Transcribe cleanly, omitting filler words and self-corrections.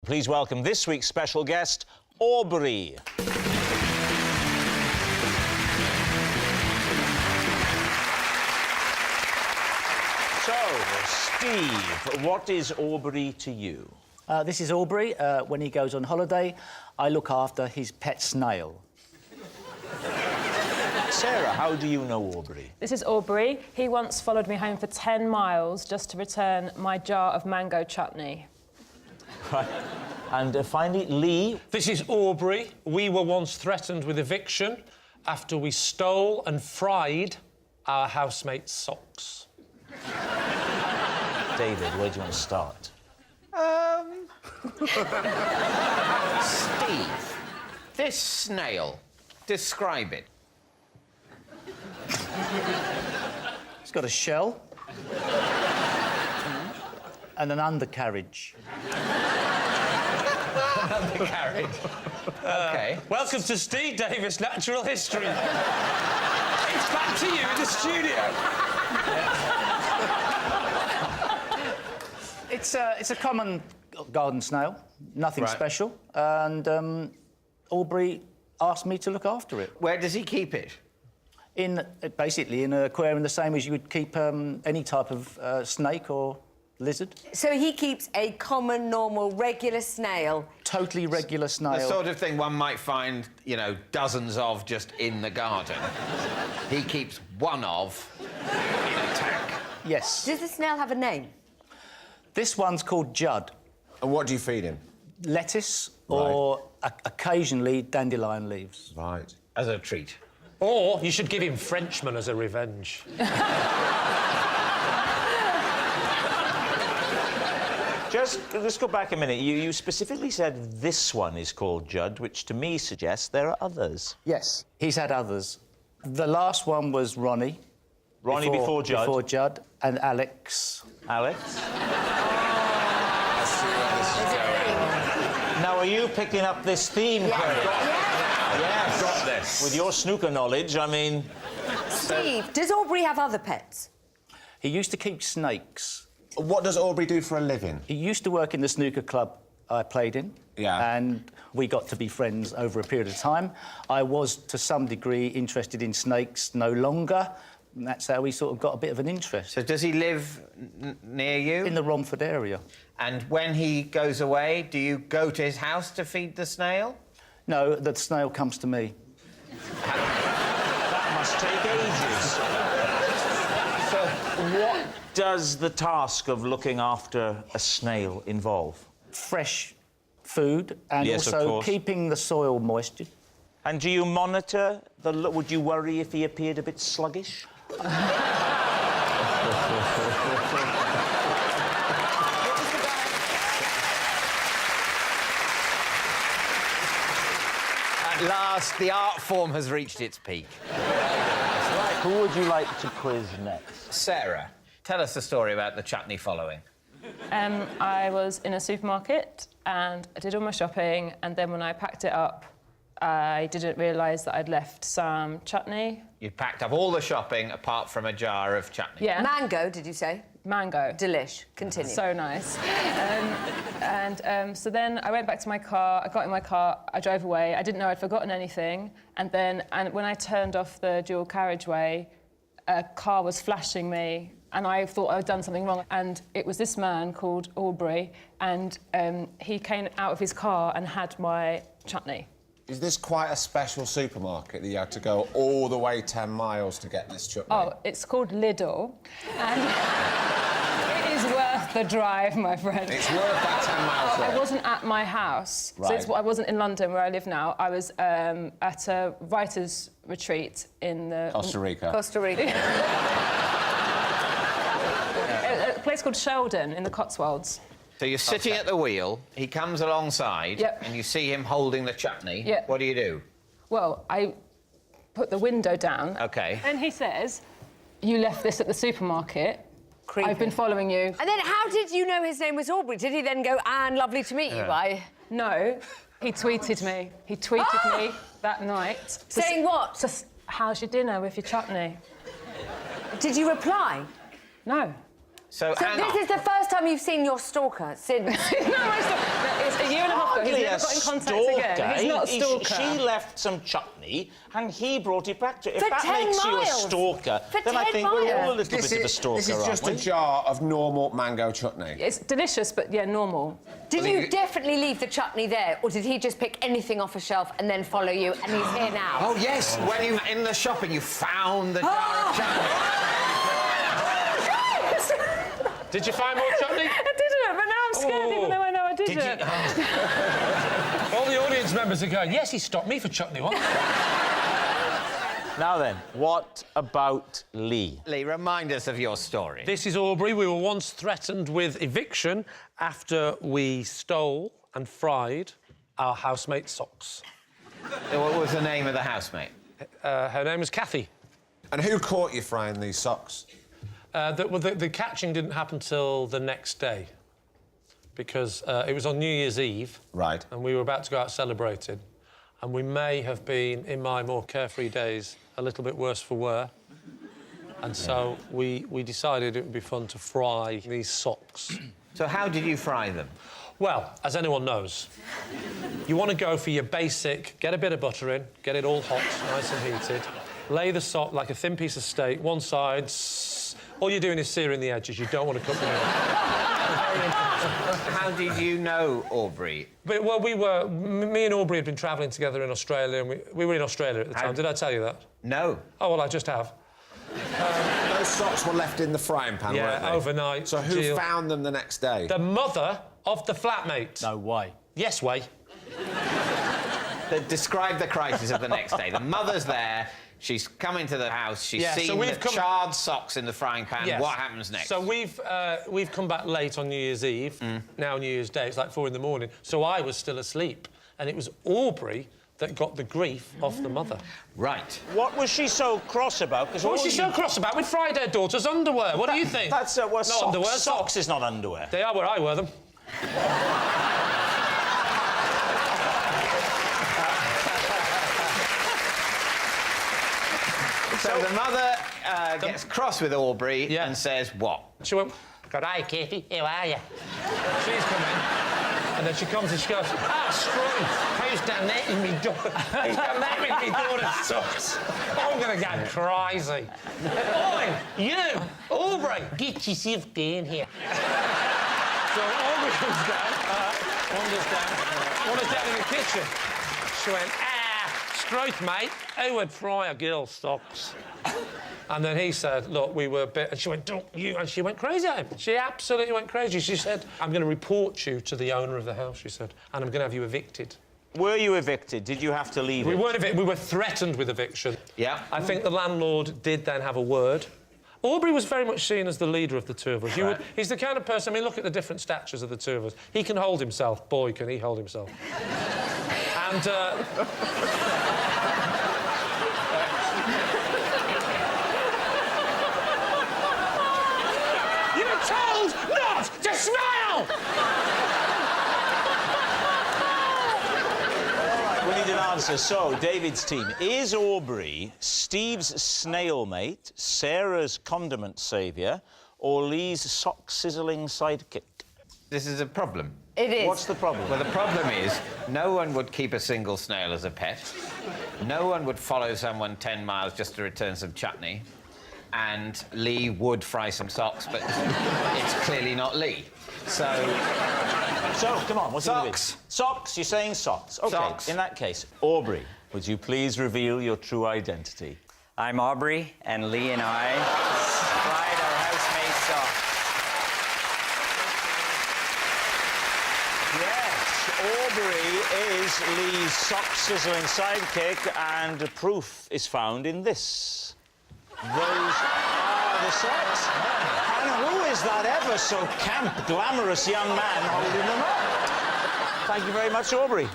Please welcome this week's special guest, Aubrey. So, Steve, what is Aubrey to you? This is Aubrey. When he goes on holiday, I look after his pet snail. Sarah, how do you know Aubrey? This is Aubrey. He once followed me home for 10 miles just to return my jar of mango chutney. Right. And finally, Lee. This is Aubrey. We were once threatened with eviction after we stole and fried our housemate's socks. David, where do you want to start? Steve, this snail, describe it. It's got a shell and an undercarriage. Undercarriage. OK. Welcome to Steve Davis Natural History. It's back to you in the studio. It's a common garden snail, nothing Right. special, and Aubrey asked me to look after it. Where does he keep it? Basically in an aquarium, the same as you would keep any type of snake or lizard. So he keeps a common, normal, regular snail. Totally regular snail. The sort of thing one might find, you know, dozens of just in the garden. He keeps one of in a tank. Yes. Does the snail have a name? This one's called Judd. And what do you feed him? Lettuce or occasionally dandelion leaves. Right. As a treat. Or you should give him Frenchman as a revenge. Just go back a minute. You specifically said this one is called Judd, which to me suggests there are others. Yes. He's had others. The last one was Ronnie. Ronnie before Judd. Before Judd. And Alex. Alex? Now, are you picking up this theme, Craig? Yes. Got this. With your snooker knowledge, I mean... Steve, does Aubrey have other pets? He used to keep snakes. What does Aubrey do for a living? He used to work in the snooker club I played in. Yeah. And we got to be friends over a period of time. I was, to some degree, interested in snakes no longer. And that's how we sort of got a bit of an interest. So does he live near you? In the Romford area. And when he goes away, do you go to his house to feed the snail? No, the snail comes to me. That must take ages. So, what does the task of looking after a snail involve? Fresh food and Yes, of also course. keeping the soil moisture. And do you monitor the... Would you worry if he appeared a bit sluggish? At last, the art form has reached its peak. Who would you like to quiz next? Sarah, tell us the story about the chutney following. I was in a supermarket and I did all my shopping, and then when I packed it up, I didn't realise that I'd left some chutney. You'd packed up all the shopping apart from a jar of chutney. Yeah. Mango, did you say? Mango. Delish. Continue. So nice. So then I went back to my car, I got in my car, I drove away. I didn't know I'd forgotten anything. And when I turned off the dual carriageway, a car was flashing me, and I thought I'd done something wrong. And it was this man called Aubrey, and he came out of his car and had my chutney. Is this quite a special supermarket that you had to go all the way 10 miles to get this chutney? Oh, it's called Lidl, and it is worth the drive, my friend. It's worth that 10 miles I there. wasn't at my house, Right. so I wasn't in London where I live now. I was at a writer's retreat in the... Costa Rica. Costa Rica. A place called Sheldon in the Cotswolds. So you're sitting at the wheel, he comes alongside, Yep. and you see him holding the chutney. Yep. What do you do? Well, I put the window down. OK. And he says, "You left this at the supermarket. Creepy. I've been following you." And then how did you know his name was Aubrey? Did he then go, Anne, lovely to meet you, bye? No, he tweeted me. He tweeted me that night. Saying what? How's your dinner with your chutney? Did you reply? No. So So hang this on. is the first time you've seen your stalker since... No, it's a year never got in contact again. He's not a stalker. She left some chutney and he brought it back to her. If For that 10 makes you a miles. stalker, For then I 10 think we're all a miles. little bit of a stalker, This is just aren't a we? jar of normal mango chutney. It's delicious, but yeah, normal. Did you definitely leave the chutney there, or did he just pick anything off a shelf and then follow you, and he's here now? Oh, yes, when you in the shopping, you found the jar of chutney. Did you find more chutney? I didn't, but now I'm scared, even though I know I didn't. All the audience members are going, yes, he stopped me for chutney once. Now then, what about Lee? Lee, remind us of your story. This is Aubrey. We were once threatened with eviction after we stole and fried our housemate's socks. What was the name of the housemate? Her name was Kathy. And who caught you frying these socks? The catching didn't happen till the next day because it was on New Year's Eve. Right. And we were about to go out celebrating. And we may have been, in my more carefree days, a little bit worse for wear. And so we decided it would be fun to fry these socks. So how did you fry them? Well, as anyone knows, you want to go for your basic, get a bit of butter in, get it all hot, nice and heated, lay the sock like a thin piece of steak, one side, all you're doing is searing the edges, you don't want to cook the middle. How did you know Aubrey? But, well, me and Aubrey had been travelling together in Australia, and we were in Australia at the time. Did I tell you that? No. Oh, well, I just have. Those socks were left in the frying pan, Yeah, weren't they? overnight. So who Jill. found them the next day? The mother of the flatmate. No way. Yes, way. Describe the crisis of the next day. The mother's there. She's come into the house. She's Yeah, so seen we've the come- charred socks in the frying pan. Yes. What happens next? So we've come back late on New Year's Eve. Now New Year's Day, it's like 4 in the morning. So I was still asleep, and it was Aubrey that got the grief off the mother. Right. What was she so cross about? What was she so cross about? We'd fried her daughter's underwear. What do you think? That's well, Not socks. underwear, Socks is not underwear. They are where I wear them. So the mother gets cross with Aubrey Yeah. and says what? She went, "Good day, Kathy. How are you?" She's come in, and then she comes and she goes, "Screw! Who's done that in me daughter? Who's done that with me daughter's socks? I'm gonna go crazy." Oi, you, Aubrey, get yourself down here. So Aubrey comes down, wanders down in the kitchen. She went, "Struth, mate. Who would fry a girl's socks?" And then he said, "Look, we were a bit..." And she went, "Don't you..." And she went crazy at him. She absolutely went crazy. She said, "I'm going to report you to the owner of the house," she said, "and I'm going to have you evicted." Were you evicted? Did you have to leave We it? weren't evicted. We were threatened with eviction. Yeah. I think the landlord did then have a word. Aubrey was very much seen as the leader of the two of us. He's the kind of person... I mean, look at the different statures of the two of us. He can hold himself. Boy, can he hold himself. And... You're told not to smile! We need an answer. So, David's team. Is Aubrey Steve's snail mate, Sarah's condiment saviour, or Lee's sock-sizzling sidekick? This is a problem. It is. What's the problem? Well, the problem is no one would keep a single snail as a pet. No one would follow someone 10 miles just to return some chutney. And Lee would fry some socks, but it's clearly not Lee. So, come on, what's Socks. it? Socks? You're saying socks. OK, Socks. in that case, Aubrey, would you please reveal your true identity? I'm Aubrey, and Lee and I fried our housemate's socks. Yes, Aubrey is Lee's sock-sizzling sidekick, and the proof is found in this. Those are the socks. And who is that ever so camp, glamorous young man holding them up? Thank you very much, Aubrey.